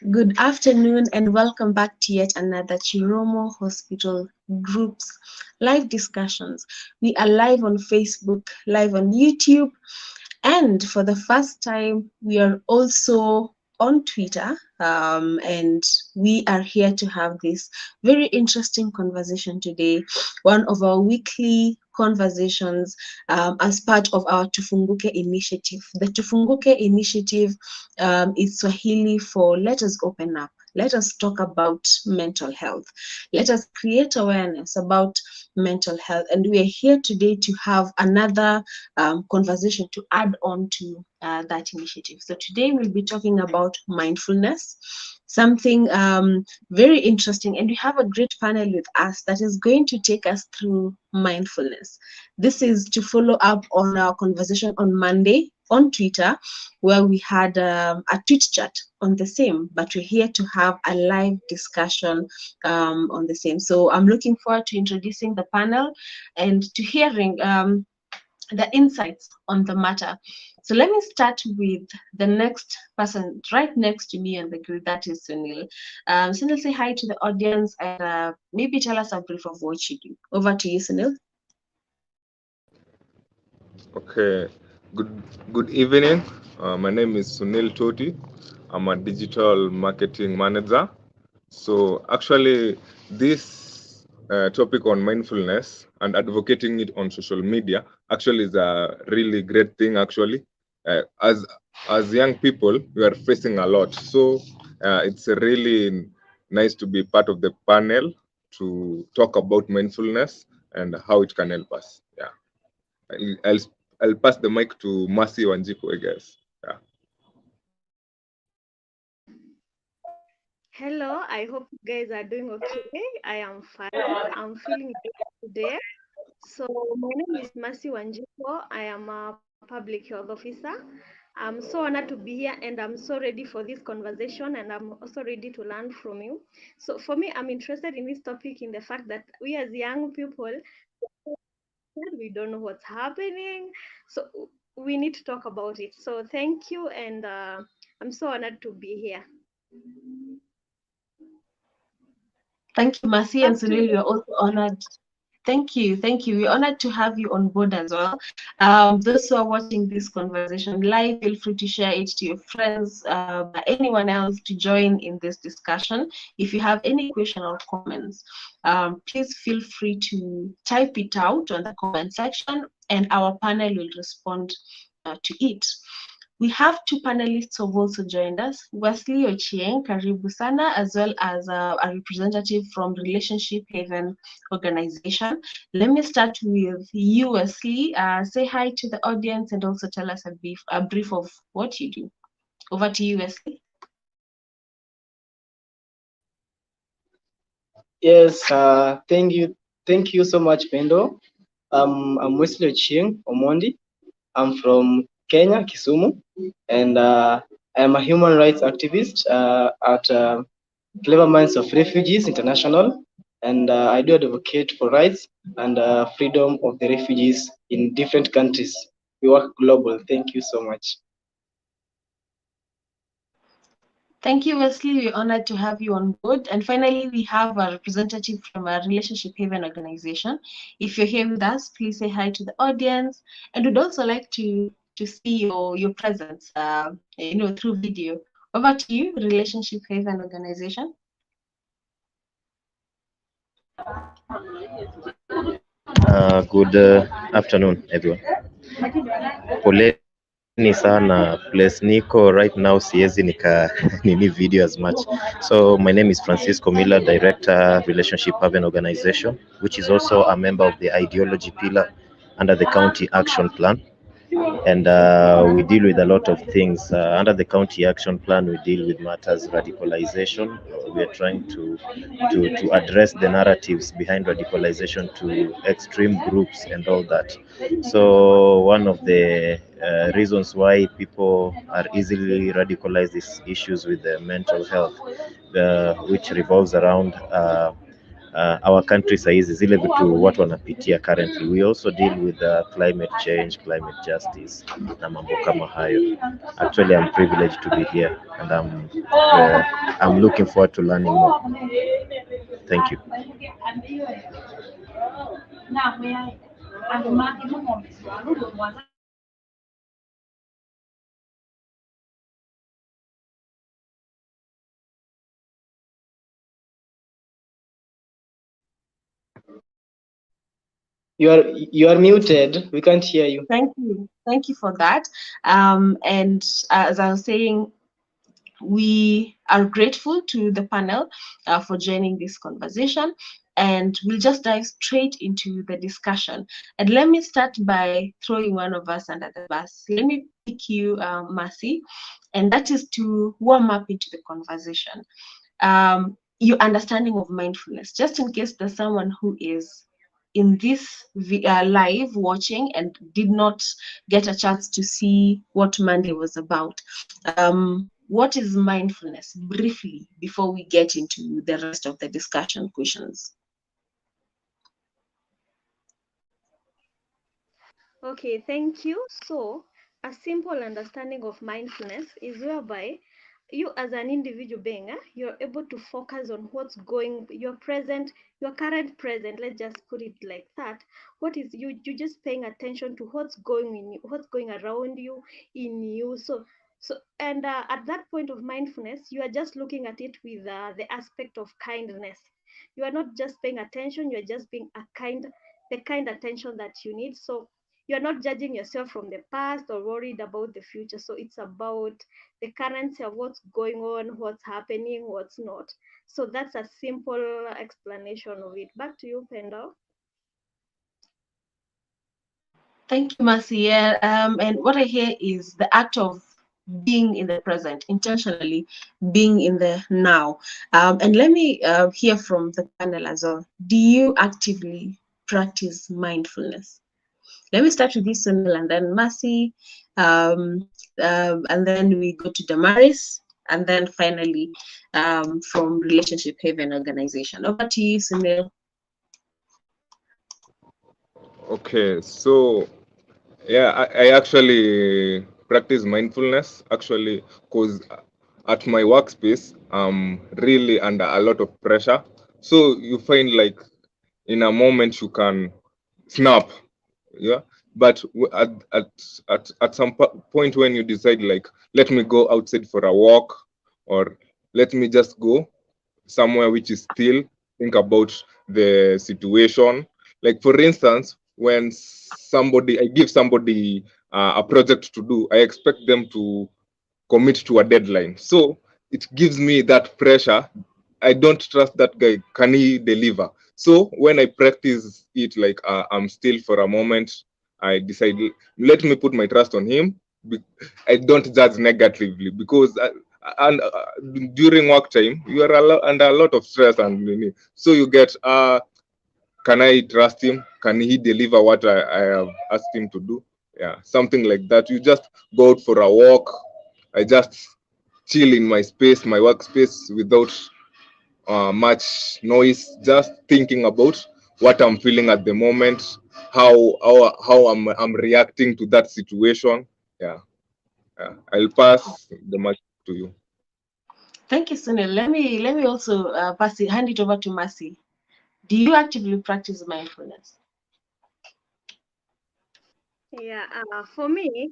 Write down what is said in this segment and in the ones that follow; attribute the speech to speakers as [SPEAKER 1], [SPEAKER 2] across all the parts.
[SPEAKER 1] Good afternoon and welcome back to yet another Chiromo Hospital Groups live discussions. We are live on Facebook, live on YouTube, and for the first time, we are also on Twitter. And we are here to have this very interesting conversation today, one of our weekly conversations as part of our Tufunguke initiative. The Tufunguke initiative is Swahili for let us open up. Let us talk about mental health. Let us create awareness about mental health. And we are here today to have another conversation to add on to that initiative. So today we'll be talking about mindfulness, something very interesting, and we have a great panel with us that is going to take us through mindfulness. This is to follow up on our conversation on Monday on Twitter, where we had a tweet chat on the same, but we're here to have a live discussion on the same. So I'm looking forward to introducing the panel and to hearing the insights on the matter. So let me start with the next person right next to me on the grid, that is Sunil. Sunil, say hi to the audience and maybe tell us a brief of what you do. Over to you, Sunil.
[SPEAKER 2] Okay, good evening. My name is Sunil Toti. I'm a digital marketing manager. So actually, this topic on mindfulness and advocating it on social media actually is a really great thing. Actually, as young people, we are facing a lot. So it's really nice to be part of the panel to talk about mindfulness and how it can help us. Yeah. I'll I'll pass the mic to Mercy Wanjiku, I guess. Yeah.
[SPEAKER 3] Hello, I hope you guys are doing okay. I am fine. I'm feeling good today. So my name is Mercy Wanjiko. I am a public health officer. I'm so honored to be here and I'm so ready for this conversation and I'm also ready to learn from you. So for me, I'm interested in this topic in the fact that we as young people, we don't know what's happening. So we need to talk about it. So thank you and I'm so honored to be here.
[SPEAKER 1] Thank you, Mercy and
[SPEAKER 3] Back to
[SPEAKER 1] Sunil.
[SPEAKER 3] you.
[SPEAKER 1] You're also honored. Thank you, thank you. We're honored to have you on board as well. Those who are watching this conversation live, feel free to share it to your friends, anyone else to join in this discussion. If you have any question or comments, please feel free to type it out on the comment section and our panel will respond to it. We have two panelists who have also joined us, Wesley Ochieng, karibu sana, as well as a representative from Relationship Haven organization. Let me start with you, Wesley. Say hi to the audience and also tell us a brief of what you do. Over to you, Wesley.
[SPEAKER 4] Yes, thank you so much, Pendo. I'm Wesley Ochieng Omondi. I'm from Kenya, Kisumu, and I'm a human rights activist at Clever Minds of Refugees International, and I do advocate for rights and freedom of the refugees in different countries. We work global. Thank you so much.
[SPEAKER 1] Thank you, Wesley. We're honored to have you on board. And finally, we have a representative from a Relationship Haven organization. If you're here with us, please say hi to the audience. And we'd also like to see your presence, through video. Over to you, Relationship Haven organization.
[SPEAKER 5] Good afternoon, everyone. Poleni sana, place niko right now siezi nika nini video as much. So my name is Francisco Miller, Director, Relationship Haven Organization, which is also a member of the ideology pillar under the County Action Plan. And we deal with a lot of things. Under the County Action Plan, we deal with matters radicalization. We are trying to address the narratives behind radicalization to extreme groups and all that. So one of the reasons why people are easily radicalized is issues with their mental health, which revolves around our country saizi, zile vitu watu wanapitia currently. We also deal with climate change, climate justice na mambo kama hayo. Actually, I'm privileged to be here and I'm looking forward to learning more. Thank you.
[SPEAKER 4] You are muted. We can't hear you.
[SPEAKER 1] Thank you for that. And as I was saying, we are grateful to the panel for joining this conversation, and we'll just dive straight into the discussion. And let me start by throwing one of us under the bus. Let me pick you, Mercy, and that is to warm up into the conversation. Your understanding of mindfulness, just in case there's someone who is in this live watching and did not get a chance to see what Monday was about. What is mindfulness, briefly, before we get into the rest of the discussion questions?
[SPEAKER 3] Okay, thank you. So, a simple understanding of mindfulness is whereby you as an individual being, you're able to focus on what's going, your present, your current present, let's just put it like that. What is you just paying attention to what's going in you, what's going around you, in you. And at that point of mindfulness, you are just looking at it with the aspect of kindness. You are not just paying attention, you are just being the kind attention that you need. So you're not judging yourself from the past or worried about the future. So it's about the currency of what's going on, what's happening, what's not. So that's a simple explanation of it. Back to you, Pendo.
[SPEAKER 1] Thank you, Mercy. Yeah, and what I hear is the act of being in the present, intentionally being in the now. And let me hear from the panel as well. Do you actively practice mindfulness? Let me start with you, Sunil, and then Mercy, and then we go to Damaris, and then finally from Relationship Haven Organization. Over to you, Sunil.
[SPEAKER 2] Okay, so yeah, I actually practice mindfulness actually because at my workspace I'm really under a lot of pressure. So you find like in a moment you can snap, yeah. But at some point when you decide like let me go outside for a walk or let me just go somewhere which is still, think about the situation. Like for instance, when somebody I give somebody a project to do, I expect them to commit to a deadline, so it gives me that pressure. I don't trust that guy, can he deliver? So when I practice it, like I'm still for a moment, I decide let me put my trust on him. I don't judge negatively because and during work time you are under a lot of stress, and so you get can I trust him, can he deliver what I have asked him to do? Yeah, something like that. You just go out for a walk. I just chill in my space, my workspace, without much noise, just thinking about what I'm feeling at the moment, how I'm reacting to that situation. Yeah, yeah. I'll pass the mic to you.
[SPEAKER 1] Thank you, Sunil. Let me also hand it over to Mercy. Do you actively practice mindfulness?
[SPEAKER 3] Yeah, for me,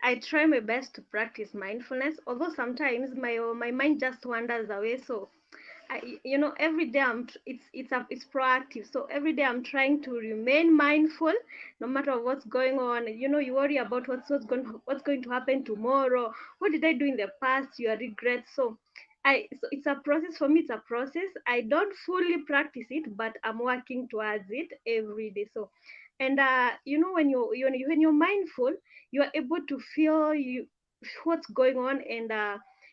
[SPEAKER 3] I try my best to practice mindfulness, although sometimes my mind just wanders away. So every day it's proactive. So every day I'm trying to remain mindful, no matter what's going on. You worry about what's going to happen tomorrow. What did I do in the past? Your regrets. So it's a process for me. It's a process. I don't fully practice it, but I'm working towards it every day. So, and when you're mindful, you are able to feel what's going on, and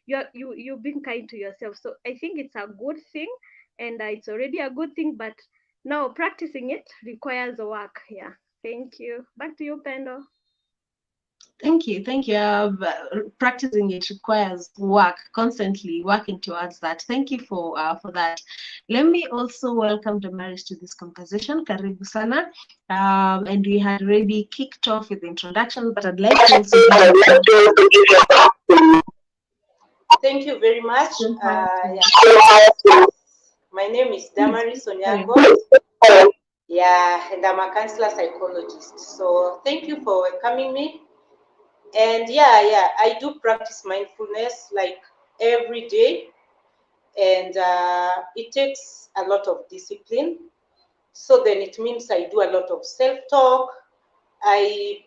[SPEAKER 3] you're being kind to yourself. So I think it's a good thing, and it's already a good thing, but now practicing it requires work. Yeah. Thank you. Back to you, Pendo.
[SPEAKER 1] Thank you, thank you. Practicing it requires work, constantly working towards that. Thank you for that. Let me also welcome Damaris to this conversation. Karibu sana. And we had already kicked off with the introduction, but I'd like to also give
[SPEAKER 6] Thank you very much. My name is Damaris Onyango. Yeah, and I'm a counselor psychologist. So thank you for welcoming me. And I do practice mindfulness like every day, and it takes a lot of discipline. So then it means I do a lot of self-talk. I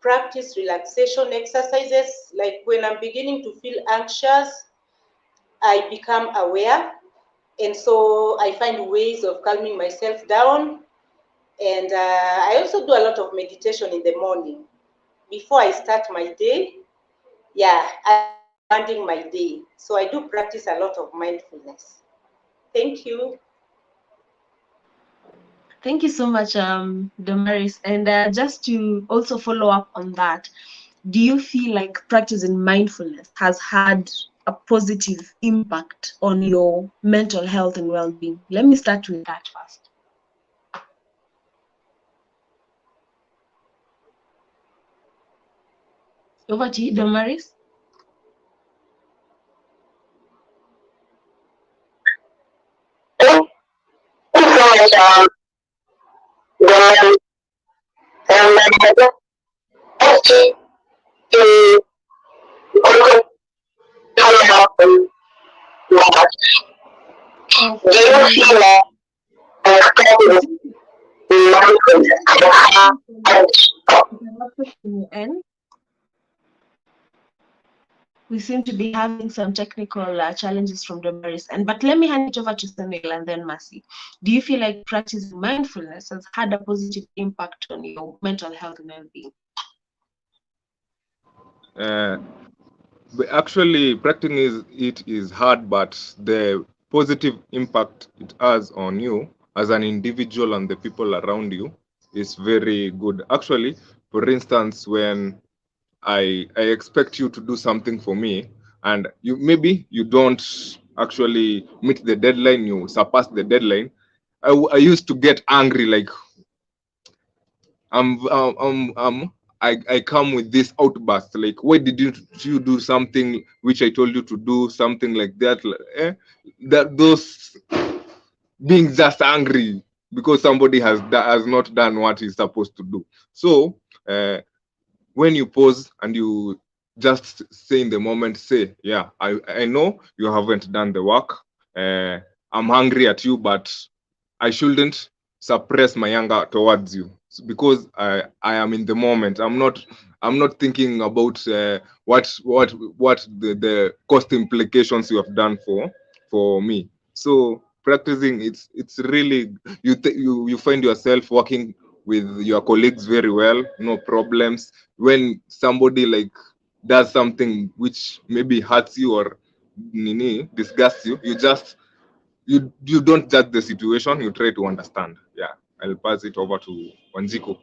[SPEAKER 6] practice relaxation exercises. Like when I'm beginning to feel anxious, I become aware. And so I find ways of calming myself down. And I also do a lot of meditation in the morning. Before I start my day, as I'm ending my day. So I do practice a lot of mindfulness. Thank you.
[SPEAKER 1] Thank you so much, Damaris. And just to also follow up on that, do you feel like practicing mindfulness has had a positive impact on your mental health and well-being? Let me start with that first. Over to you, Damaris. We seem to be having some technical challenges from Damaris, but let me hand it over to Sunil and then Mercy. Do you feel like practicing mindfulness has had a positive impact on your mental health and well-being?
[SPEAKER 2] But actually, practicing it is hard, but the positive impact it has on you as an individual and the people around you is very good. Actually, for instance, when I expect you to do something for me, and you don't actually meet the deadline, you surpass the deadline. I used to get angry, like I'm I come with this outburst, like, why did you do something which I told you to do, something like that, that those being just angry because somebody has not done what he's supposed to do. So when you pause and you just say in the moment, say, yeah, I know you haven't done the work. I'm angry at you, but I shouldn't suppress my anger towards you because I am in the moment. I'm not thinking about what the cost implications you have done for me. So practicing, it's really you find yourself working with your colleagues very well, no problems. When somebody like does something which maybe hurts you or disgusts you, you don't judge the situation, you try to understand. Yeah, I'll pass it over to Wanjiko.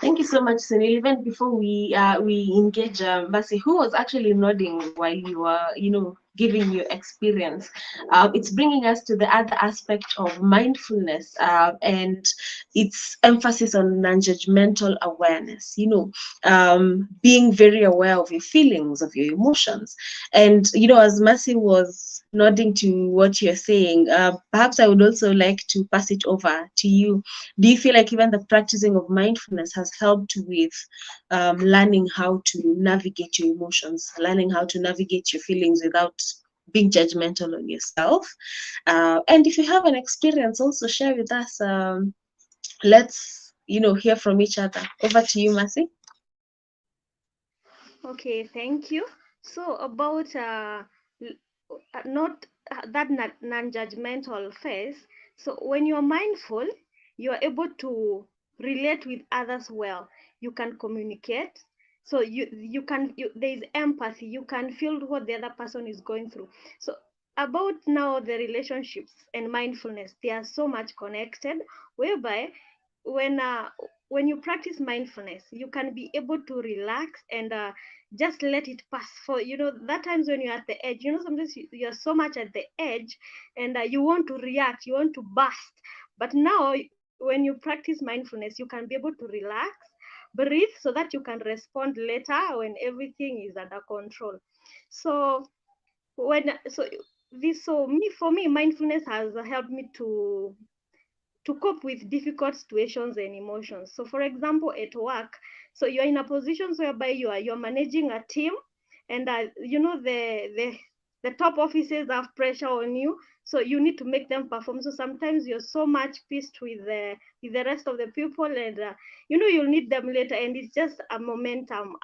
[SPEAKER 1] Thank you so much, Sunil. Even before we engage Mercy, who was actually nodding while you were, giving your experience. It's bringing us to the other aspect of mindfulness and its emphasis on non-judgmental awareness. Being very aware of your feelings, of your emotions, and as Mercy was nodding to what you're saying, perhaps I would also like to pass it over to you. Do you feel like even the practicing of mindfulness has helped with learning how to navigate your emotions, learning how to navigate your feelings without being judgmental on yourself? And if you have an experience, also share with us. Let's hear from each other. Over to you, Mercy.
[SPEAKER 3] Okay, thank you. So about not that non-judgmental phase. So when you're mindful, you are able to relate with others well. You can communicate. So there is empathy. You can feel what the other person is going through. So about now the relationships and mindfulness, they are so much connected. Whereby when when you practice mindfulness, you can be able to relax and just let it pass. For that times when you're at the edge, sometimes you're so much at the edge, and you want to react, you want to burst. But now when you practice mindfulness, you can be able to relax, breathe, so that you can respond later when everything is under control. So when so this so me for me, mindfulness has helped me to cope with difficult situations and emotions. So for example, at work, so you're in a position whereby you're managing a team, and the top officers have pressure on you, so you need to make them perform. So sometimes you're so much pissed with the rest of the people, and you'll need them later, and it's just a momentum.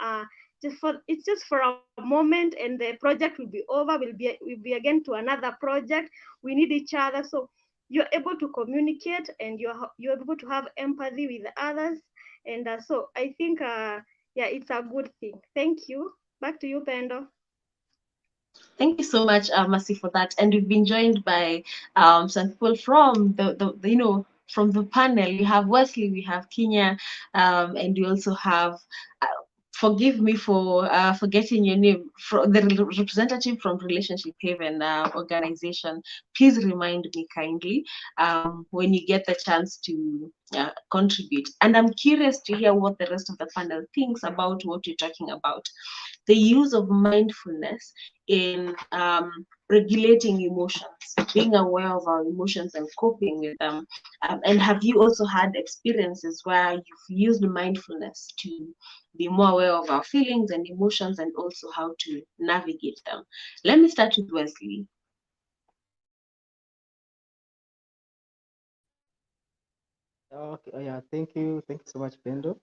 [SPEAKER 3] It's just for a moment, and the project will be over. We'll be again to another project. We need each other, so you're able to communicate, and you're able to have empathy with others. And so I think yeah, it's a good thing. Thank you. Back to you, Pendo.
[SPEAKER 1] Thank you so much, Mercy, for that. And we've been joined by some people from from the panel. We have Wesley, we have Kenya, and we also have. Forgive me for forgetting your name. From the representative from Relationship Haven organization. Please remind me kindly when you get the chance to contribute. And I'm curious to hear what the rest of the panel thinks about what you're talking about, the use of mindfulness in regulating emotions, being aware of our emotions and coping with them. And have you also had experiences where you've used mindfulness to be more aware of our feelings and emotions and also how to navigate them? Let me start with Wesley.
[SPEAKER 4] Okay, yeah, thank you so much, Pendo.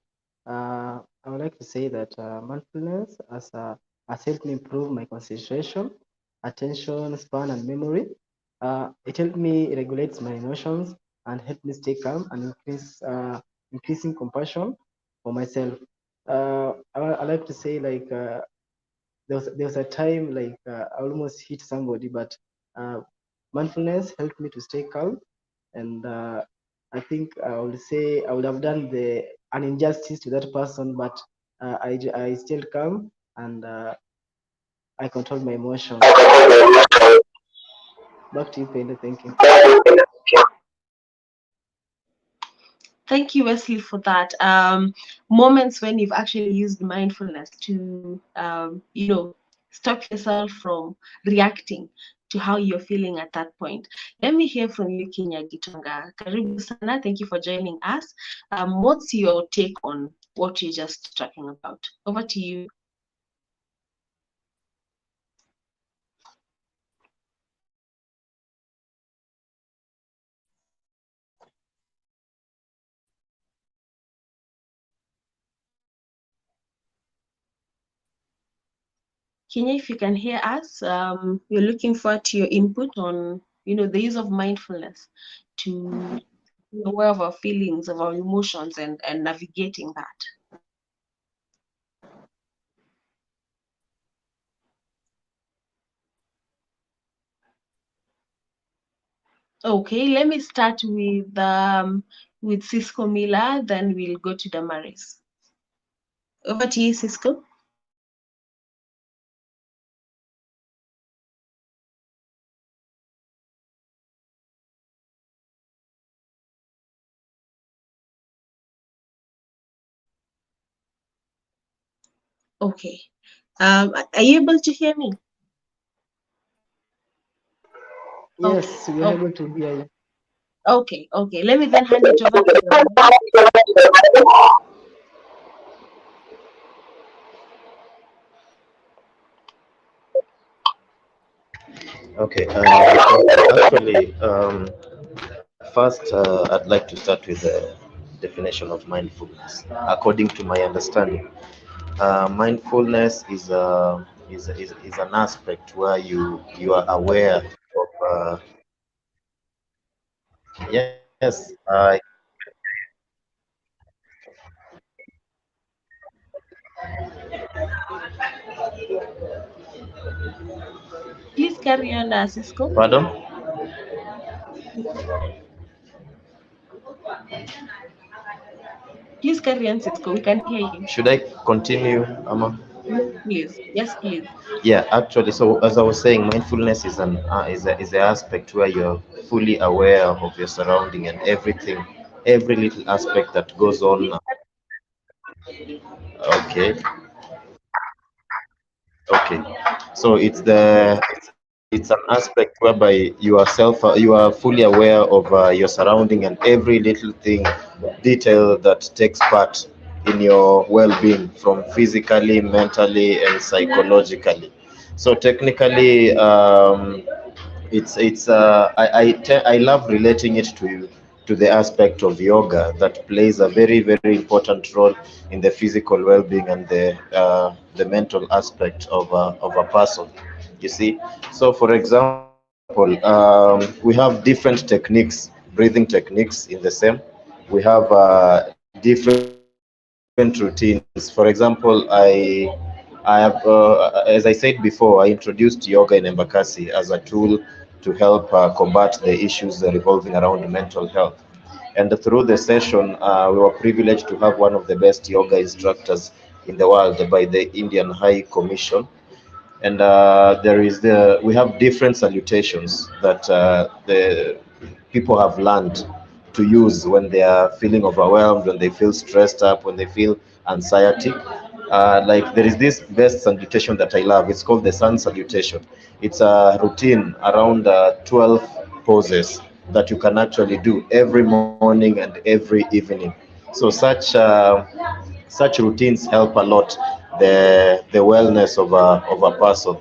[SPEAKER 4] I would like to say that mindfulness has helped me improve my concentration, attention span, and memory. It helped me regulate my emotions and help me stay calm and increasing compassion for myself. I like to say like there was a time like I almost hit somebody, but uh, mindfulness helped me to stay calm, and I think I would say I would have done an injustice to that person, but I still calm, and I control my emotions. Back to you, Penda. Thank you.
[SPEAKER 1] Thank you, Wesley, for that. Moments when you've actually used mindfulness to, stop yourself from reacting to how you're feeling at that point. Let me hear from you, Kenya Gitonga. Karibu sana. Thank you for joining us. What's your take on what you're just talking about? Over to you. Kenya, if you can hear us, we're looking forward to your input on, the use of mindfulness to be aware of our feelings, of our emotions, and navigating that. Okay, let me start with Cisco Miller, then we'll go to Damaris. Over to you, Cisco. Okay. Are you able to hear me? Okay.
[SPEAKER 4] Yes, we are
[SPEAKER 1] Okay.
[SPEAKER 4] able to hear you.
[SPEAKER 1] Okay. Okay. Let me then hand it over to Damaris.
[SPEAKER 5] Okay. Actually, first, I'd like to start with the definition of mindfulness. According to my understanding, mindfulness is an aspect where you are aware of. Yes,
[SPEAKER 1] Please carry on, Cisco.
[SPEAKER 5] pardon.
[SPEAKER 1] Please carry on, Cisco. We can hear you.
[SPEAKER 5] Should I continue, Ama?
[SPEAKER 1] Yes, please. Yes, please.
[SPEAKER 5] Yeah, actually, so as I was saying, mindfulness is an aspect where you're fully aware of your surrounding and everything, every little aspect that goes on. Okay, okay. So it's an aspect whereby you are fully aware of your surrounding and every little thing, detail that takes part in your well-being, from physically, mentally, and psychologically. So technically, I love relating it to the aspect of yoga that plays a very very important role in the physical well-being and the mental aspect of a person. You see, so for example, we have different techniques, breathing techniques in the same. We have different routines. For example, I have, as I said before, I introduced yoga in Embakasi as a tool to help combat the issues revolving around mental health. And through the session, we were privileged to have one of the best yoga instructors in the world by the Indian High Commission. And we have different salutations that the people have learned to use when they are feeling overwhelmed, when they feel stressed up, when they feel anxiety. Like there is this best salutation that I love. It's called the sun salutation. It's a routine around 12 poses that you can actually do every morning and every evening. So such routines help a lot the wellness of a person,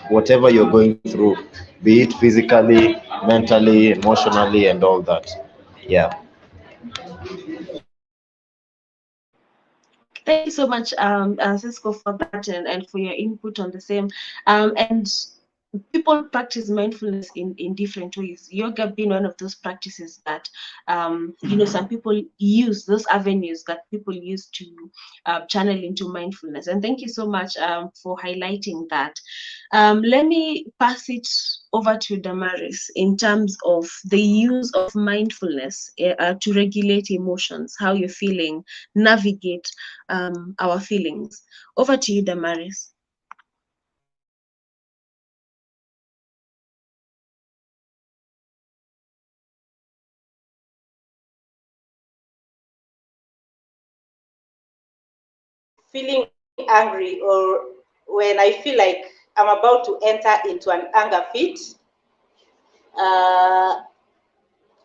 [SPEAKER 5] whatever you're going through, be it physically, mentally, emotionally, and all that. Yeah.
[SPEAKER 1] Thank you so much, Cisco, for that and for your input on the same. And people practice mindfulness in different ways. Yoga being one of those practices that, some people use those avenues that people use to channel into mindfulness. And thank you so much for highlighting that. Let me pass it over to Damaris in terms of the use of mindfulness to regulate emotions, how you're feeling, navigate our feelings. Over to you, Damaris.
[SPEAKER 6] Feeling angry, or when I feel like I'm about to enter into an anger fit. Uh,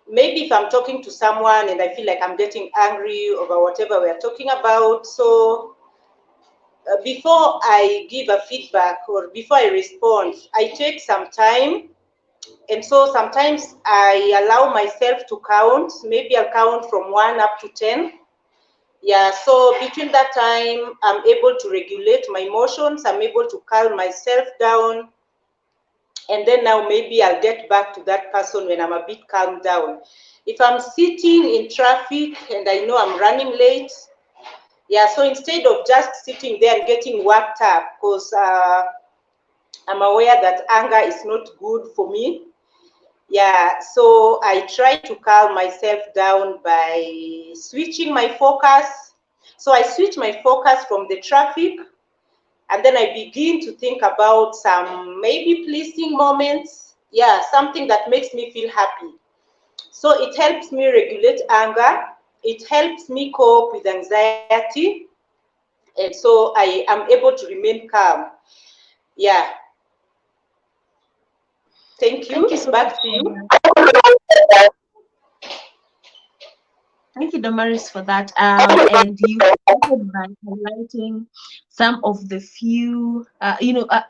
[SPEAKER 6] Maybe if I'm talking to someone and I feel like I'm getting angry over whatever we're talking about, so before I give a feedback or before I respond, I take some time. And so sometimes I allow myself to count. Maybe I'll count from 1 up to 10. Yeah, so between that time, I'm able to regulate my emotions. I'm able to calm myself down. And then now maybe I'll get back to that person when I'm a bit calmed down. If I'm sitting in traffic and I know I'm running late, yeah, so instead of just sitting there and getting worked up, because I'm aware that anger is not good for me. Yeah, so I try to calm myself down by switching my focus. So I switch my focus from the traffic, and then I begin to think about some maybe pleasing moments. Yeah, something that makes me feel happy. So it helps me regulate anger. It helps me cope with anxiety. And so I am able to remain calm. Yeah. Thank
[SPEAKER 1] Thank
[SPEAKER 6] you.
[SPEAKER 1] you so much
[SPEAKER 6] Back to
[SPEAKER 1] for
[SPEAKER 6] you.
[SPEAKER 1] that. Thank you, Damaris, for that. And you started by highlighting some of the few,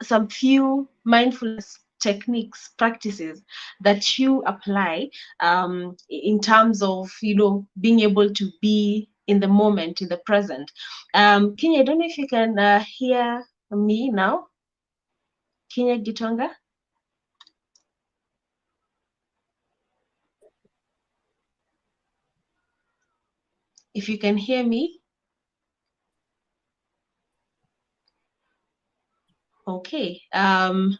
[SPEAKER 1] some few mindfulness techniques, practices that you apply in terms of, being able to be in the moment, in the present. Kenya, I don't know if you can hear me now. Kenya Gitonga, if you can hear me. Okay. I'll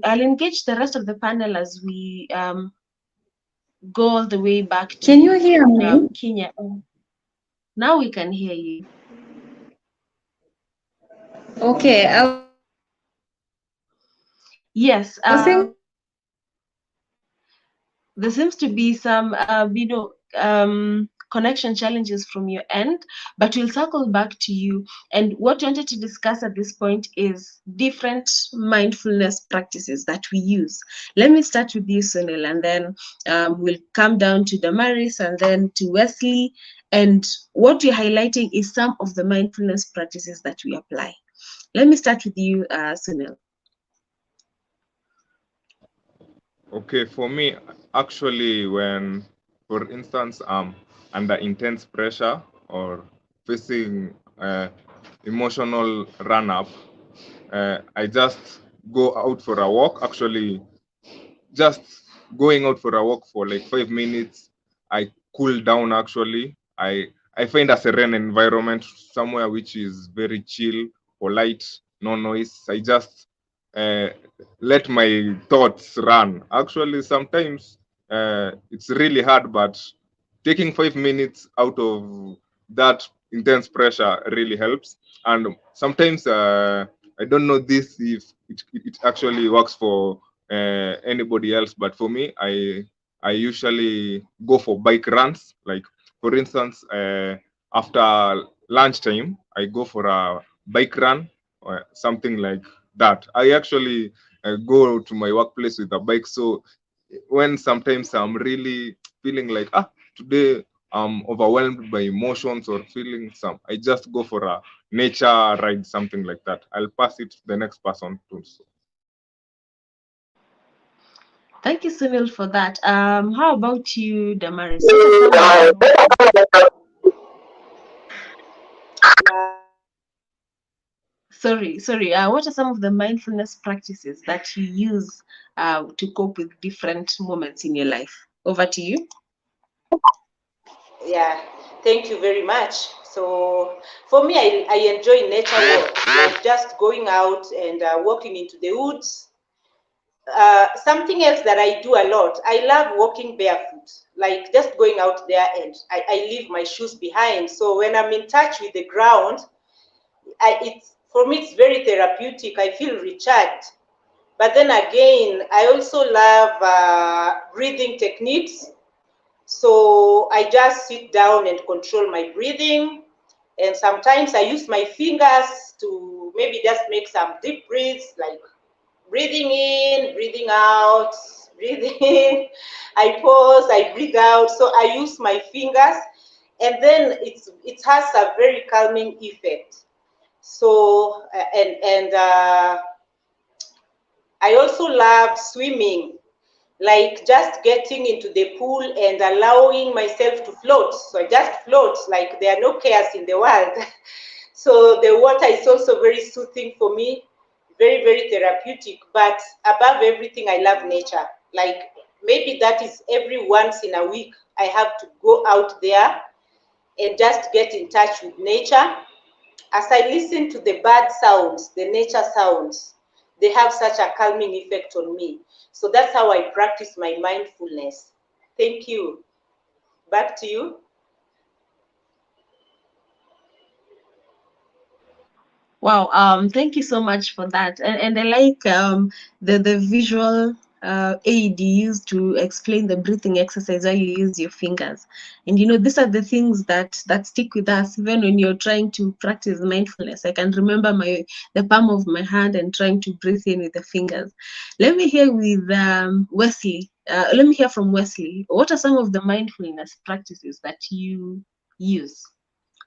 [SPEAKER 1] engage the rest of the panel as we go all the way back
[SPEAKER 7] Can you
[SPEAKER 1] to
[SPEAKER 7] hear me?
[SPEAKER 1] Kenya. Now we can hear you.
[SPEAKER 7] Okay, I was
[SPEAKER 1] Yes.
[SPEAKER 7] saying
[SPEAKER 1] There seems to be some, connection challenges from your end, but we'll circle back to you. And what we wanted to discuss at this point is different mindfulness practices that we use. Let me start with you, Sunil, and then we'll come down to Damaris and then to Wesley. And what we're highlighting is some of the mindfulness practices that we apply. Let me start with you, Sunil.
[SPEAKER 2] Okay, for me, actually, when, for instance, under intense pressure or facing emotional run up, I just go out for a walk. Actually, just going out for a walk for like 5 minutes, I cool down. Actually, I find a serene environment somewhere which is very chill, polite, no noise. I just uh, let my thoughts run. Actually, sometimes it's really hard, but taking 5 minutes out of that intense pressure really helps. And sometimes I don't know this if it actually works for anybody else, but for me, I usually go for bike runs. Like for instance, after lunchtime, I go for a bike run or something like that. I actually go to my workplace with a bike. So when sometimes I'm really feeling like today I'm overwhelmed by emotions or feeling some, I just go for a nature ride, something like that. I'll pass it to the next person too. So.
[SPEAKER 1] Thank you, Sunil, for that. How about you, Damaris? What are some of the sorry, what are some of the mindfulness practices that you use to cope with different moments in your life? Over to you.
[SPEAKER 6] Yeah, thank you very much. So for me, I enjoy nature walk, like just going out and walking into the woods. Something else that I do a lot, I love walking barefoot, like just going out there and I leave my shoes behind. So when I'm in touch with the ground, it's for me it's very therapeutic. I feel recharged. But then again, I also love breathing techniques. So I just sit down and control my breathing. And sometimes I use my fingers to maybe just make some deep breaths, like breathing in, breathing out, breathing in. I pause, I breathe out. So I use my fingers, and then it has a very calming effect. So and I also love swimming, like just getting into the pool and allowing myself to float. So I just float like there are no cares in the world. So the water is also very soothing for me, very, very therapeutic. But above everything, I love nature. Like maybe that is every once in a week, I have to go out there and just get in touch with nature. As I listen to the bird sounds, the nature sounds, they have such a calming effect on me. So that's how I practice my mindfulness. Thank you. Back to you.
[SPEAKER 1] Wow, thank you so much for that. And I like the visual aid you use to explain the breathing exercise, where you use your fingers. And these are the things that stick with us even when you're trying to practice mindfulness. I can remember the palm of my hand and trying to breathe in with the fingers. Let me hear with Wesley. Let me hear from Wesley. What are some of the mindfulness practices that you use?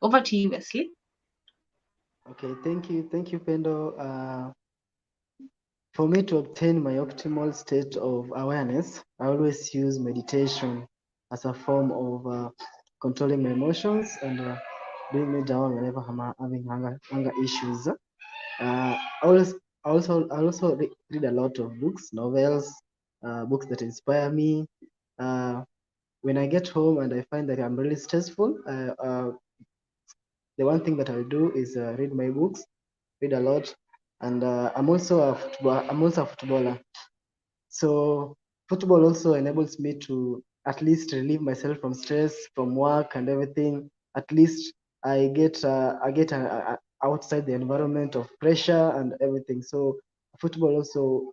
[SPEAKER 1] Over to you, Wesley.
[SPEAKER 4] Okay, thank you, Pendo. For me to obtain my optimal state of awareness, I always use meditation as a form of controlling my emotions and bring me down whenever I'm having hunger issues. I also read a lot of books, novels, books that inspire me. When I get home and I find that I'm really stressful, the one thing that I'll do is read my books, read a lot, and I'm also a footballer. So football also enables me to at least relieve myself from stress, from work and everything. At least I get outside the environment of pressure and everything. So football also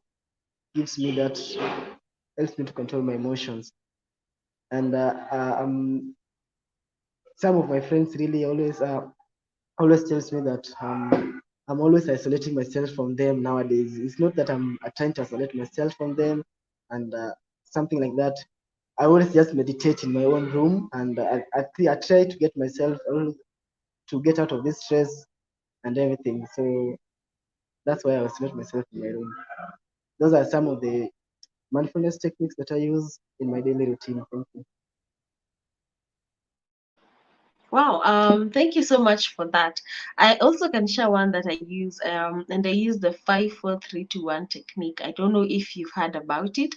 [SPEAKER 4] gives me that, helps me to control my emotions. And some of my friends really always tells me that I'm always isolating myself from them nowadays. It's not that I'm trying to isolate myself from them and something like that. I always just meditate in my own room, and I try to get myself to get out of this stress and everything. So that's why I isolate myself in my room. Those are some of the mindfulness techniques that I use in my daily routine. Thank you.
[SPEAKER 1] Wow, thank you so much for that. I also can share one that I use, and I use the 5 4 3 2 1 technique. I don't know if you've heard about it,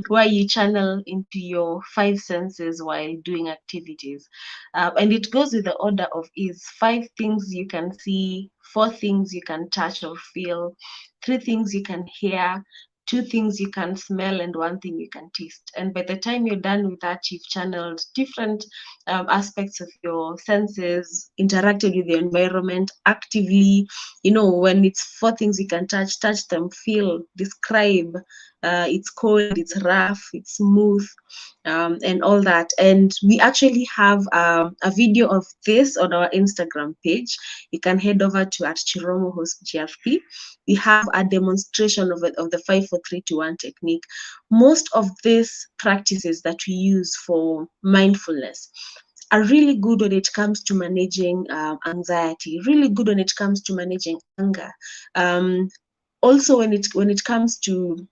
[SPEAKER 1] where you channel into your five senses while doing activities. And it goes with the order of is 5 things you can see, 4 things you can touch or feel, 3 things you can hear, 2 things you can smell, and 1 thing you can taste. And by the time you're done with that, you've channeled different aspects of your senses, interacted with the environment actively. You know, when it's 4 things you can touch them, feel, describe. It's cold, it's rough, it's smooth, and all that. And we actually have a video of this on our Instagram page. You can head over to at Chiromo Host GFP. We have a demonstration of the 5 4 3 2 1 technique. Most of these practices that we use for mindfulness are really good when it comes to managing anxiety, really good when it comes to managing anger. Also, when it comes to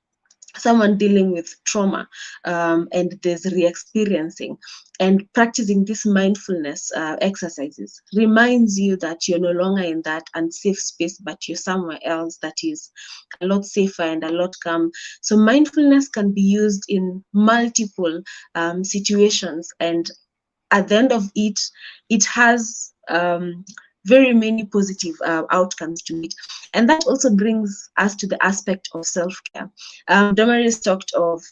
[SPEAKER 1] someone dealing with trauma, and there's re-experiencing, and practicing this mindfulness exercises reminds you that you're no longer in that unsafe space, but you're somewhere else that is a lot safer and a lot calm. So mindfulness can be used in multiple situations, and at the end of it, it has very many positive outcomes to it. And that also brings us to the aspect of self-care. Damaris talked of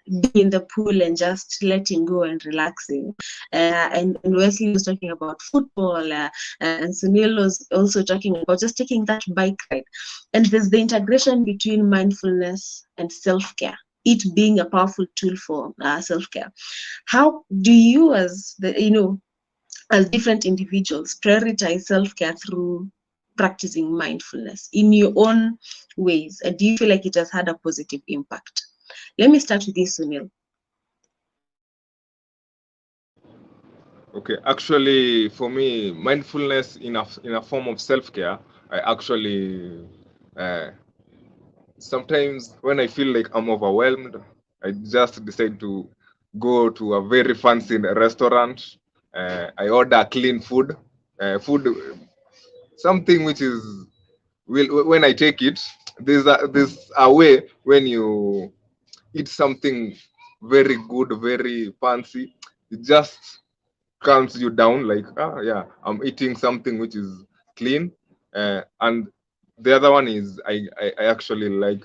[SPEAKER 1] being in the pool and just letting go and relaxing. And Wesley was talking about football, and Sunil was also talking about just taking that bike ride. And there's the integration between mindfulness and self-care, it being a powerful tool for self-care. How do you, as as different individuals, prioritize self-care through practicing mindfulness in your own ways? And do you feel like it has had a positive impact? Let me start with this, Sunil.
[SPEAKER 2] Okay, actually, for me, mindfulness in a form of self-care, I actually sometimes when I feel like I'm overwhelmed, I just decide to go to a very fancy restaurant. I order clean food, food, something which is when I take it, there's a way when you eat something very good, very fancy, it just calms you down. Like, yeah, I'm eating something which is clean. And the other one is I actually like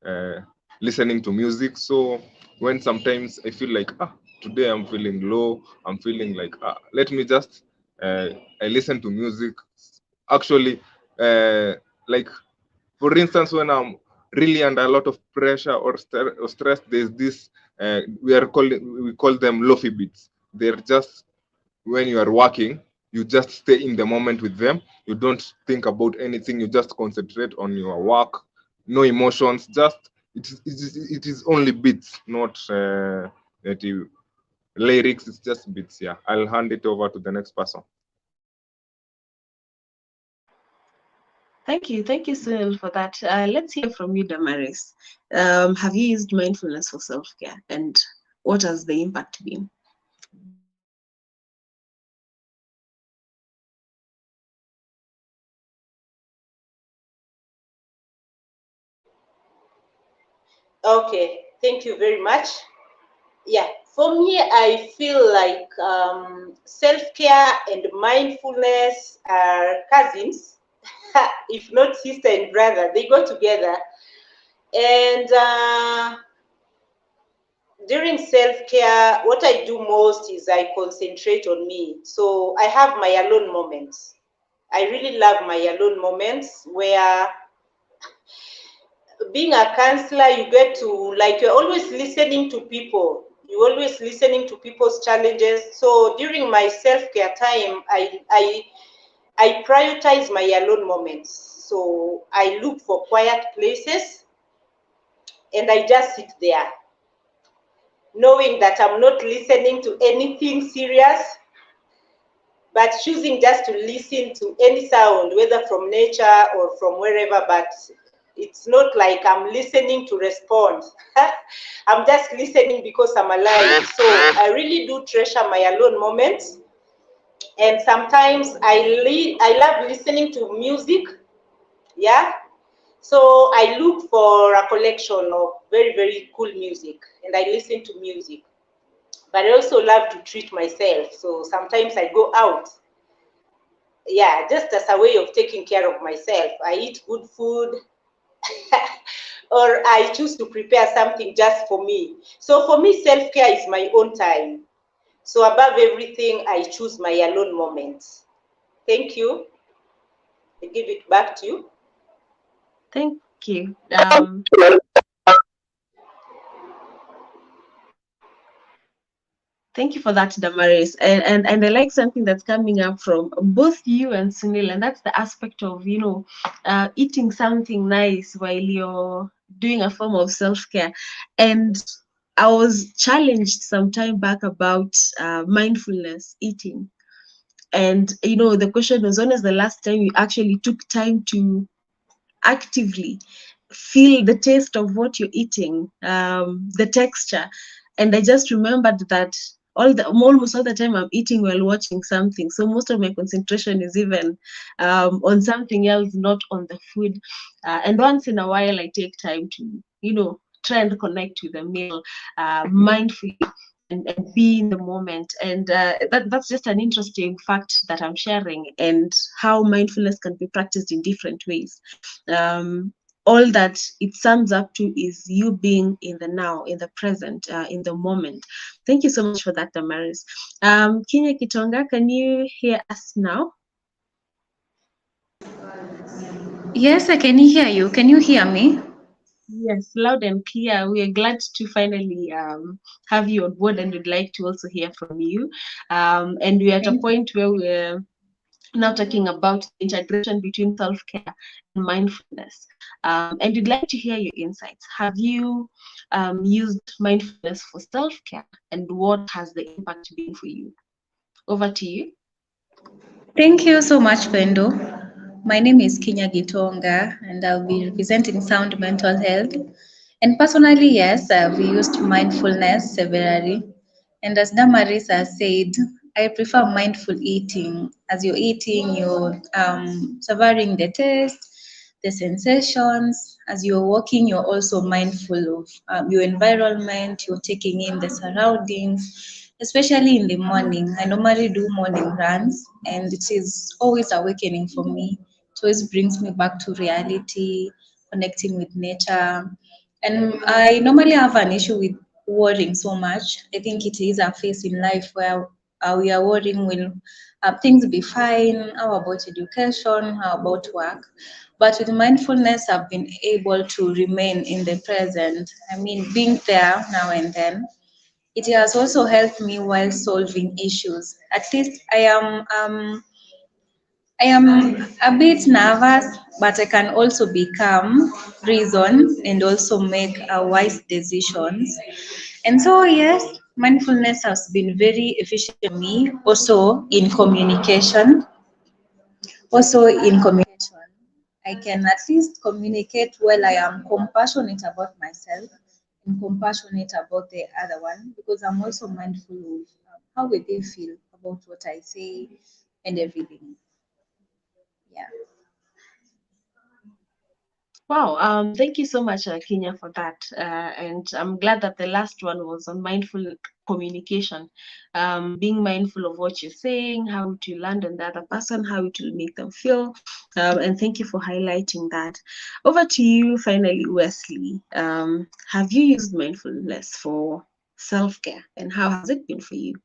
[SPEAKER 2] uh, listening to music. So when sometimes I feel like today I'm feeling low, I'm feeling like let me just I listen to music. Actually, like for instance, when I'm really under a lot of pressure or stress, there's this we call them lofi beats. They're just when you are working, you just stay in the moment with them. You don't think about anything. You just concentrate on your work. No emotions. Just it is only beats, not native lyrics. It's just beats. Yeah, I'll hand it over to the next person.
[SPEAKER 1] Thank you, Sunil, for that. Let's hear from you, Damaris. Have you used mindfulness for self-care, and what has the impact been?
[SPEAKER 6] Okay, thank you very much. Yeah, for me, I feel like self-care and mindfulness are cousins, if not sister and brother. They go together. And during self-care, what I do most is I concentrate on me. So I have my alone moments. I really love my alone moments where, being a counselor, you get to, like, you're always listening to people. You're always listening to people's challenges. So during my self-care time, I prioritize my alone moments. So I look for quiet places and I just sit there, knowing that I'm not listening to anything serious, but choosing just to listen to any sound, whether from nature or from wherever, but it's not like I'm listening to respond. I'm just listening because I'm alive. So I really do treasure my alone moments. And sometimes I love listening to music. Yeah. So I look for a collection of very, very cool music and I listen to music. But I also love to treat myself. So sometimes I go out, yeah, just as a way of taking care of myself. I eat good food, or I choose to prepare something just for me. So for me, self-care is my own time. So above everything, I choose my alone moments. Thank you. I give it back to you.
[SPEAKER 1] Thank you. Thank you for that, Damaris. And I like something that's coming up from both you and Sunil, and that's the aspect of, eating something nice while you're doing a form of self-care. And I was challenged some time back about mindfulness eating. And the question was, when is the last time you actually took time to actively feel the taste of what you're eating, the texture? And I just remembered that almost all the time I'm eating while watching something. So most of my concentration is even on something else, not on the food. And once in a while, I take time to, try and connect with the meal mindfully and be in the moment. And that's just an interesting fact that I'm sharing, and how mindfulness can be practiced in different ways. All that it sums up to is you being in the now, in the present, in the moment. Thank you so much for that, Damaris. Kinya Kitonga, can you hear us now?
[SPEAKER 7] Yes, I can hear you. Can you hear me?
[SPEAKER 1] Yes, loud and clear. We are glad to finally have you on board, and we'd like to also hear from you. And we're at a point where we're now talking about the integration between self-care and mindfulness. And we'd like to hear your insights. Have you used mindfulness for self-care, and what has the impact been for you? Over to you.
[SPEAKER 7] Thank you so much, Pendo. My name is Kinya Gitonga, and I'll be representing Sound Mental Health. And personally, yes, I've used mindfulness severally. And as Damaris has said, I prefer mindful eating. As you're eating, you're savoring the taste, the sensations. As you're walking, you're also mindful of your environment, you're taking in the surroundings, especially in the morning. I normally do morning runs, and it is always awakening for me. It always brings me back to reality, connecting with nature. And I normally have an issue with worrying so much. I think it is a phase in life where we are worrying, will things be fine? How about education? How about work? But with mindfulness, I've been able to remain in the present. I mean, being there now and then. It has also helped me while solving issues. At least I am a bit nervous, but I can also be calm, reason, and also make wise decisions. And so, yes, mindfulness has been very efficient for me, also in communication. Also in communication, I can at least communicate while I am compassionate about myself and compassionate about the other one, because I'm also mindful of how will they feel about what I say and everything. Yeah.
[SPEAKER 1] Wow, thank you so much, Kenya, for that. And I'm glad that the last one was on mindful communication, being mindful of what you're saying, how it will land on the other person, how it will make them feel. And thank you for highlighting that. Over to you, finally, Wesley. Have you used mindfulness for self-care, and how has it been for you?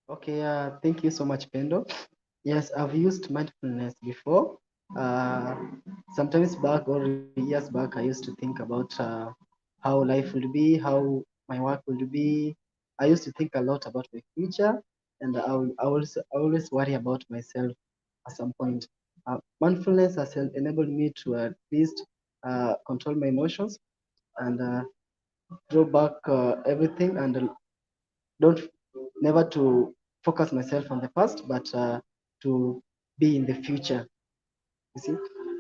[SPEAKER 4] Okay, thank you so much, Pendo. Yes, I've used mindfulness before. Uh, Sometimes back or years back, I used to think about how life will be, how my work will be. I used to think a lot about my future, and I always worry about myself at some point. Mindfulness has enabled me to at least control my emotions and draw back everything and don't never to focus myself on the past, but to be in the future. You see,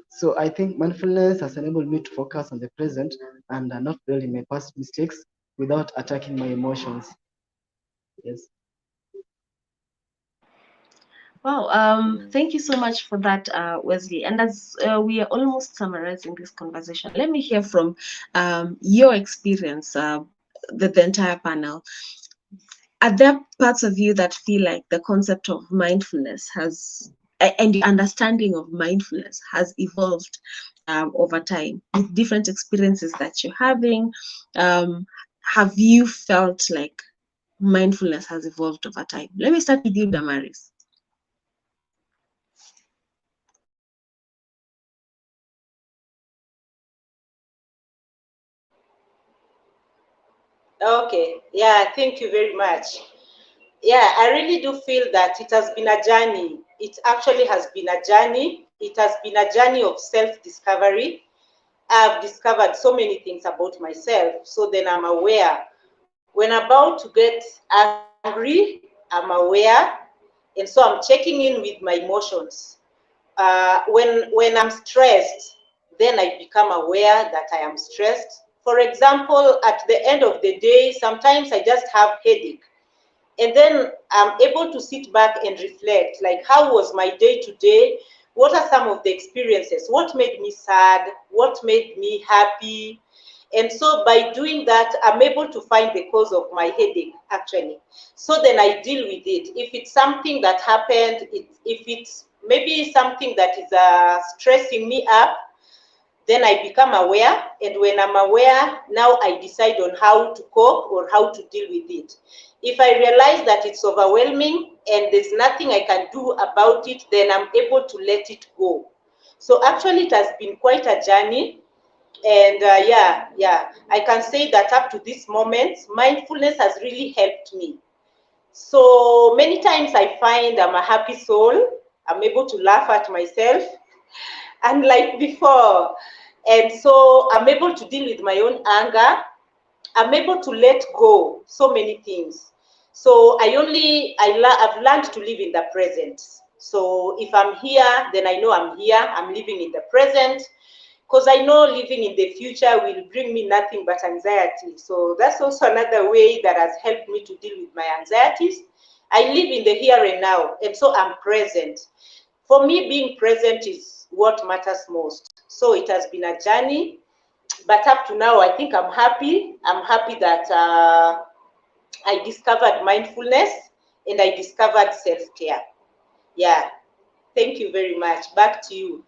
[SPEAKER 4] so I think mindfulness has enabled me to focus on the present and not dwell in my past mistakes without attacking my emotions. Yes.
[SPEAKER 1] Wow, thank you so much for that, Wesley. And as we are almost summarizing this conversation, let me hear from your experience, the entire panel. Are there parts of you that feel like the concept of mindfulness and the understanding of mindfulness has evolved over time with different experiences that you're having? Have you felt like mindfulness has evolved over time? Let me start with you, Damaris.
[SPEAKER 6] Okay, yeah, thank you very much. Yeah, I really do feel that it has been a journey. It actually has been a journey. It has been a journey of self discovery. I've discovered so many things about myself. So then I'm aware. When I'm about to get angry, I'm aware. And so I'm checking in with my emotions. When I'm stressed, then I become aware that I am stressed. For example, at the end of the day, sometimes I just have headache. And then I'm able to sit back and reflect, like, how was my day today? What are some of the experiences? What made me sad? What made me happy? And so by doing that, I'm able to find the cause of my headache, actually. So then I deal with it. If it's something that happened, if it's maybe something that is stressing me up, then I become aware. And when I'm aware, now I decide on how to cope or how to deal with it. If I realize that it's overwhelming and there's nothing I can do about it, then I'm able to let it go. So actually, it has been quite a journey. And yeah, I can say that up to this moment, mindfulness has really helped me. So many times I find I'm a happy soul. I'm able to laugh at myself unlike before. And so I'm able to deal with my own anger. I'm able to let go so many things. So I've learned to live in the present. So if I'm here, then I know I'm here. I'm living in the present because I know living in the future will bring me nothing but anxiety. So that's also another way that has helped me to deal with my anxieties. I live in the here and now, and so I'm present. For me, being present is what matters most. So it has been a journey, but up to now, I think I'm happy. I'm happy that I discovered mindfulness and I discovered self care. Yeah, thank you very much. Back to you.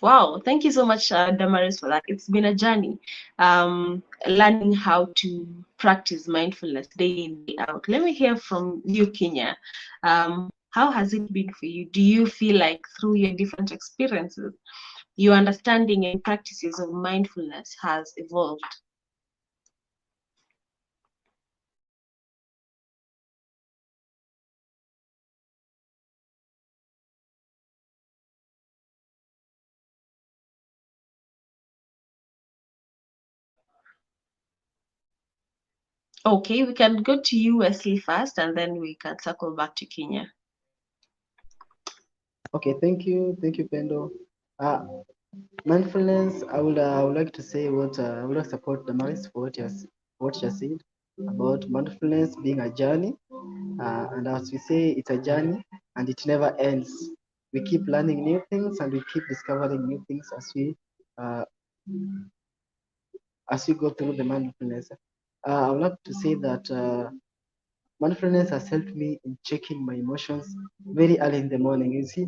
[SPEAKER 1] Wow, thank you so much, Damaris, for that. It's been a journey, learning how to practice mindfulness day in, day out. Let me hear from you, Kenya. How has it been for you? Do you feel like through your different experiences, your understanding and practices of mindfulness has evolved? Okay, we can go to you, Wesley, first, and then we can circle back to Kenya.
[SPEAKER 4] Okay, thank you, Pendo. Uh, Mindfulness, I would like to say what I would like to support Damaris for what she has said about mindfulness being a journey. And as we say, it's a journey and it never ends. We keep learning new things and we keep discovering new things uh, as we go through the mindfulness. I would like to say that mindfulness has helped me in checking my emotions very early in the morning. You see,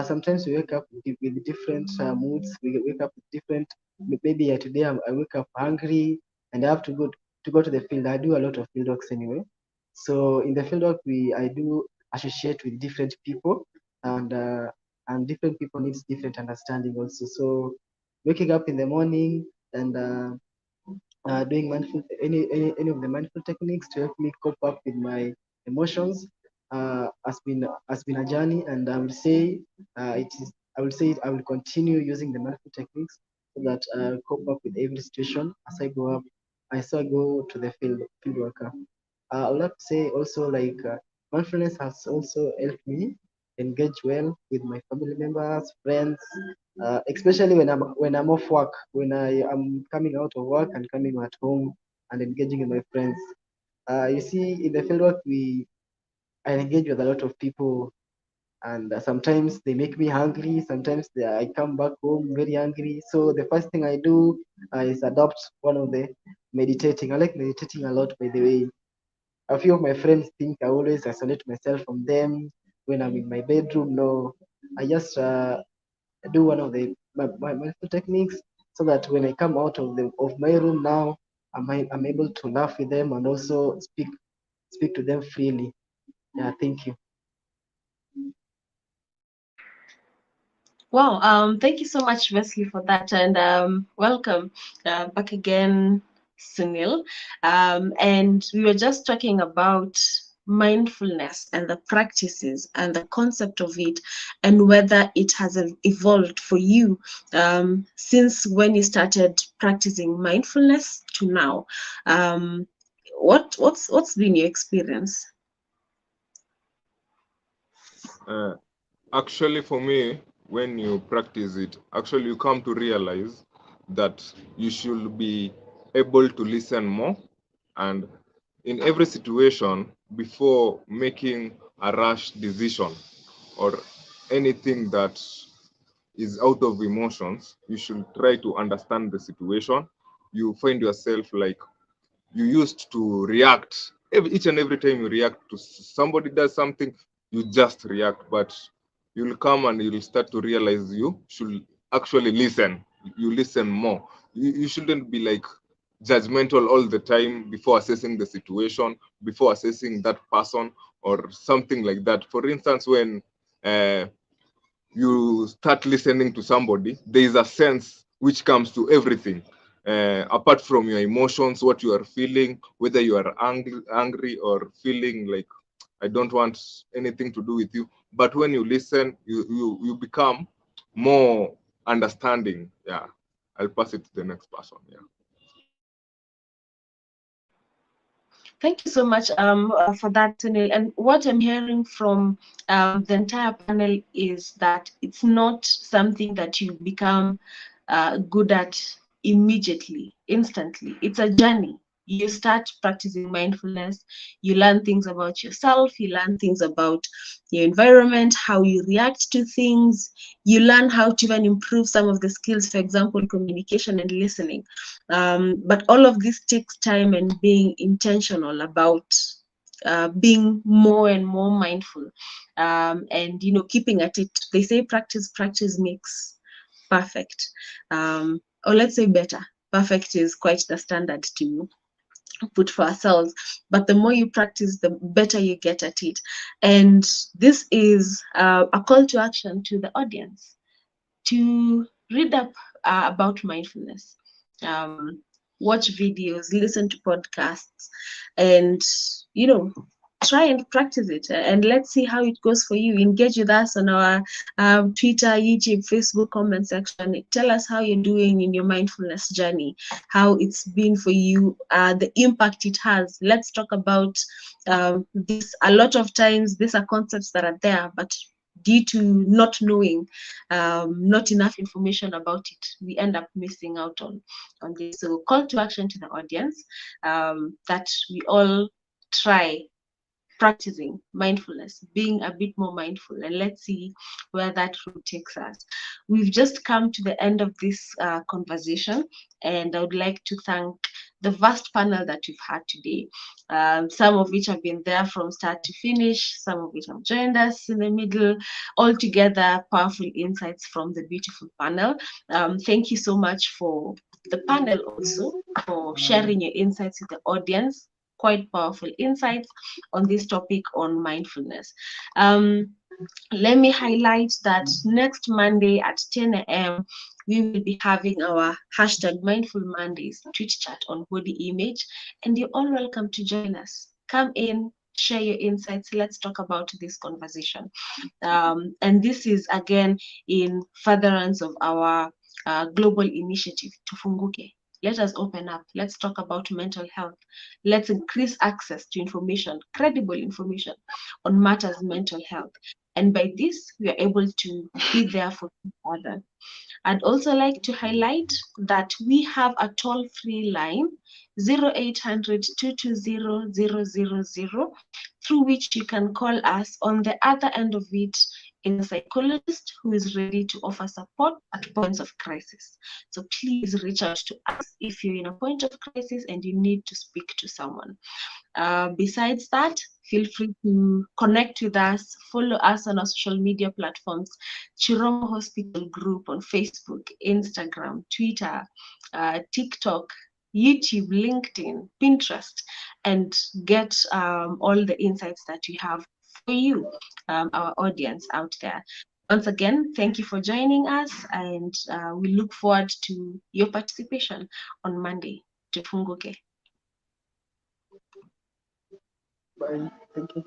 [SPEAKER 4] Sometimes we wake up with different moods. We wake up with different. Maybe today I wake up hungry and I have to go to the field. I do a lot of field works anyway. So in the field work, I do associate with different people, and different people needs different understanding also. So waking up in the morning and doing any of the mindful techniques to help me cope up with my emotions has been a journey, and I will continue using the mindful techniques so that I cope up with every situation as I go up as I go to the field worker. I would like to say also like mindfulness has also helped me engage well with my family members, friends, especially when I'm off work, when I am coming out of work and coming at home and engaging with my friends. You see, in the field work, I engage with a lot of people, and sometimes they make me hungry. Sometimes I come back home very hungry. So the first thing I do is adopt one of the meditating. I like meditating a lot, by the way. A few of my friends think I always isolate myself from them when I'm in my bedroom. No, I just do one of my mindful techniques so that when I come out of my room now, I'm able to laugh with them and also speak to them freely. Yeah, thank you.
[SPEAKER 1] Wow, thank you so much, Wesley, for that, and welcome back again, Sunil. And we were just talking about mindfulness and the practices and the concept of it, and whether it has evolved for you since when you started practicing mindfulness to now. What's been your experience?
[SPEAKER 2] Uh, Actually, for me, when you practice it, actually you come to realize that you should be able to listen more, and in every situation, before making a rash decision or anything that is out of emotions, you should try to understand the situation. You find yourself like you used to react each and every time you react to somebody does something, you just react, but you'll come and you'll start to realize you should actually listen. You listen more. You shouldn't be like judgmental all the time before assessing the situation, before assessing that person or something like that. For instance, when uh, you start listening to somebody, there is a sense which comes to everything. Apart from your emotions, what you are feeling, whether you are angry or feeling like I don't want anything to do with you. But when you listen, you become more understanding. Yeah, I'll pass it to the next person. Yeah.
[SPEAKER 1] Thank you so much for that, Sunil. And what I'm hearing from the entire panel is that it's not something that you become good at immediately, instantly. It's a journey. You start practicing mindfulness, you learn things about yourself, you learn things about your environment, how you react to things, you learn how to even improve some of the skills, for example, communication and listening. But all of this takes time and being intentional about being more and more mindful, and keeping at it. They say practice makes perfect, or let's say better. Perfect is quite the standard to put for ourselves, but the more you practice, the better you get at it. And this is a call to action to the audience to read up about mindfulness, watch videos, listen to podcasts, and try and practice it. And let's see how it goes for you. Engage with us on our Twitter, YouTube, Facebook comment section. Tell us how you're doing in your mindfulness journey, how it's been for you, the impact it has. Let's talk about this. A lot of times, these are concepts that are there, but due to not knowing, not enough information about it, we end up missing out on this. So call to action to the audience, that we all try practicing mindfulness, being a bit more mindful, and let's see where that route takes us. We've just come to the end of this conversation, and I would like to thank the vast panel that we've had today. Some of which have been there from start to finish, some of which have joined us in the middle. Altogether, powerful insights from the beautiful panel. Thank you so much for the panel also for sharing your insights with the audience. Quite powerful insights on this topic on mindfulness. Let me highlight that next Monday at 10 a.m., we will be having our hashtag Mindful Mondays tweet chat on body image, and you're all welcome to join us. Come in, share your insights. Let's talk about this conversation. And this is again in furtherance of our global initiative, Tufunguke. Let us open up. Let's talk about mental health. Let's increase access to information, credible information on matters mental health. And by this, we are able to be there for each other. I'd also like to highlight that we have a toll-free line, 0800 220 through which you can call us. On the other end of it is a psychologist who is ready to offer support at points of crisis. So please reach out to us if you're in a point of crisis and you need to speak to someone. Besides that, feel free to connect with us, follow us on our social media platforms, Chiromo Hospital Group on Facebook, Instagram, Twitter, TikTok, YouTube, LinkedIn, Pinterest, and get all the insights that we have for you, our audience out there. Once again, thank you for joining us, and we look forward to your participation on Monday. Tufunguke.
[SPEAKER 4] Bye. Thank you.